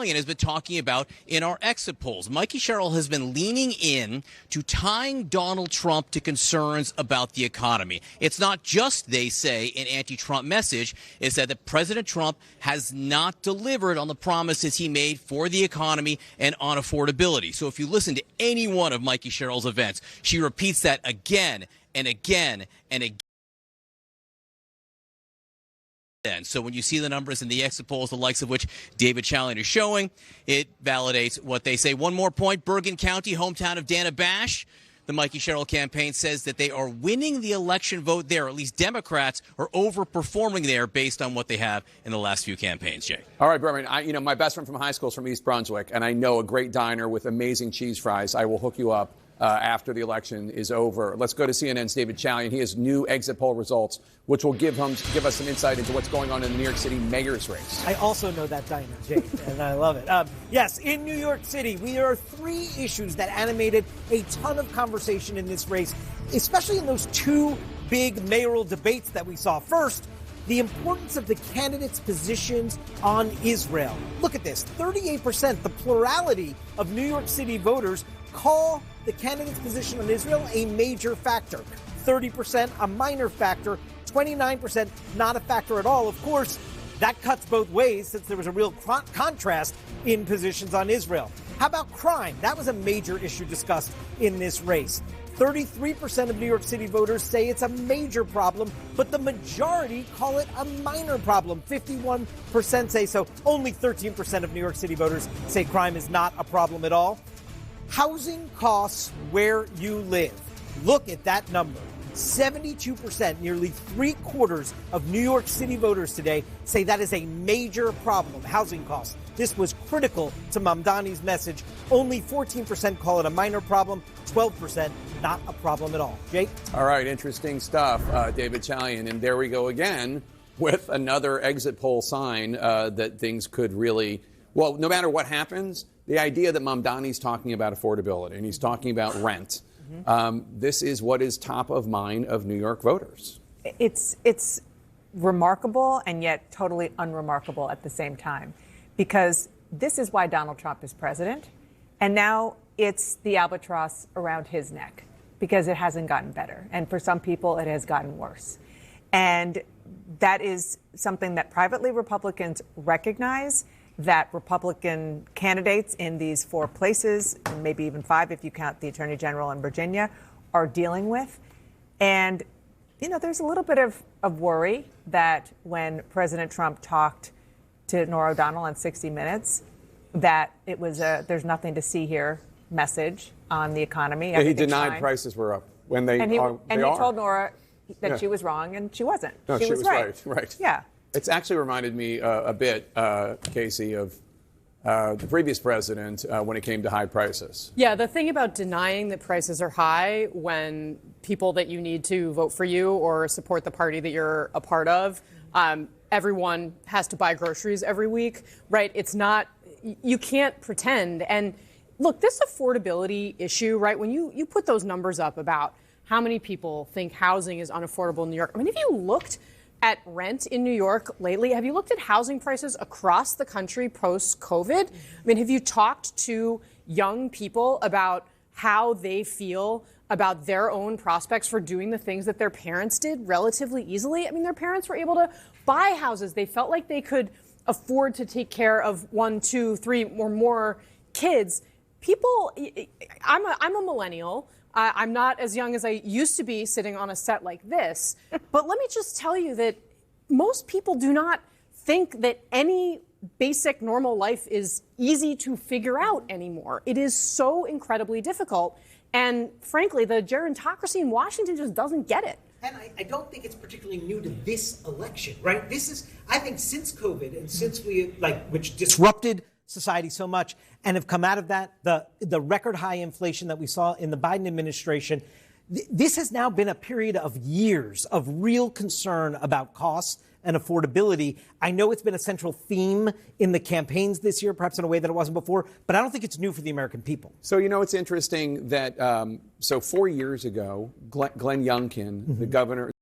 Chalian has been talking about in our exit polls. Mikey Sherrill has been leaning in to tying Donald Trump to concerns about the economy. It's not just, they say, an anti-Trump message. It's that President Trump has not delivered on the promises he made for the economy and on affordability. So if you listen to any one of Mikey Sherrill's events, she repeats that again and again and again. So when you see the numbers in the exit polls, the likes of which David Chalian is showing, it validates what they say. One more point, Bergen County, hometown of Dana Bash. The Mikey Sherrill campaign says that they are winning the election vote there. At least Democrats are overperforming there based on what they have in the last few campaigns, Jay. All right, Berman, my best friend from high school is from East Brunswick, and I know a great diner with amazing cheese fries. I will hook you up after the election is over. Let's go to CNN's David Chalian. He has new exit poll results, which will give us some insight into what's going on in the New York City mayor's race. I also know that diner, Jake, and I love it. Yes, in New York City, there are three issues that animated a ton of conversation in this race, especially in those two big mayoral debates that we saw. First, the importance of the candidates' positions on Israel. Look at this, 38%, the plurality of New York City voters call the candidate's position on Israel a major factor. 30% a minor factor, 29% not a factor at all. Of course, that cuts both ways since there was a real contrast in positions on Israel. How about crime? That was a major issue discussed in this race. 33% of New York City voters say it's a major problem, but the majority call it a minor problem. 51% say so. Only 13% of New York City voters say crime is not a problem at all. Housing costs where you live. Look at that number. 72%, nearly 3/4 of New York City voters today say that is a major problem, housing costs. This was critical to Mamdani's message. Only 14% call it a minor problem, 12% not a problem at all. Jake? All right, interesting stuff, David Chalian. And there we go again with another exit poll sign that things could really, well, no matter what happens, the idea that Mamdani's talking about affordability and he's talking about rent, this is what is top of mind of New York voters. It's remarkable and yet totally unremarkable at the same time, because this is why Donald Trump is president. And now it's the albatross around his neck because it hasn't gotten better. And for some people, it has gotten worse. And that is something that privately Republicans recognize, that Republican candidates in these 4 places, and maybe even 5 if you count the Attorney General in Virginia, are dealing with. And, there's a little bit of worry that when President Trump talked to Norah O'Donnell on 60 Minutes, that it was a there's nothing to see here message on the economy. Yeah, he denied prices were up when they and he are. told Norah that she was wrong, and she wasn't. No, she was right. Right. Yeah. It's actually reminded me a bit, Casey, of the previous president when it came to high prices. Yeah, the thing about denying that prices are high when people that you need to vote for you or support the party that you're a part of, everyone has to buy groceries every week, right? It's not, you can't pretend. And look, this affordability issue, right, when you put those numbers up about how many people think housing is unaffordable in New York, I mean, if you looked at rent in New York lately, have you looked at housing prices across the country post-COVID? I mean, have you talked to young people about how they feel about their own prospects for doing the things that their parents did relatively easily? I mean, their parents were able to buy houses. They felt like they could afford to take care of 1, 2, 3 or more kids. People, I'm a millennial. I'm not as young as I used to be sitting on a set like this. But let me just tell you that most people do not think that any basic normal life is easy to figure out anymore. It is so incredibly difficult. And frankly, the gerontocracy in Washington just doesn't get it. And I don't think it's particularly new to this election, right? This is, I think, since COVID and since which disrupted society so much and have come out of that, the record high inflation that we saw in the Biden administration, this has now been a period of years of real concern about costs and affordability. I know it's been a central theme in the campaigns this year, perhaps in a way that it wasn't before, but I don't think it's new for the American people. So, it's interesting that, 4 years ago, Glenn Youngkin, the governor,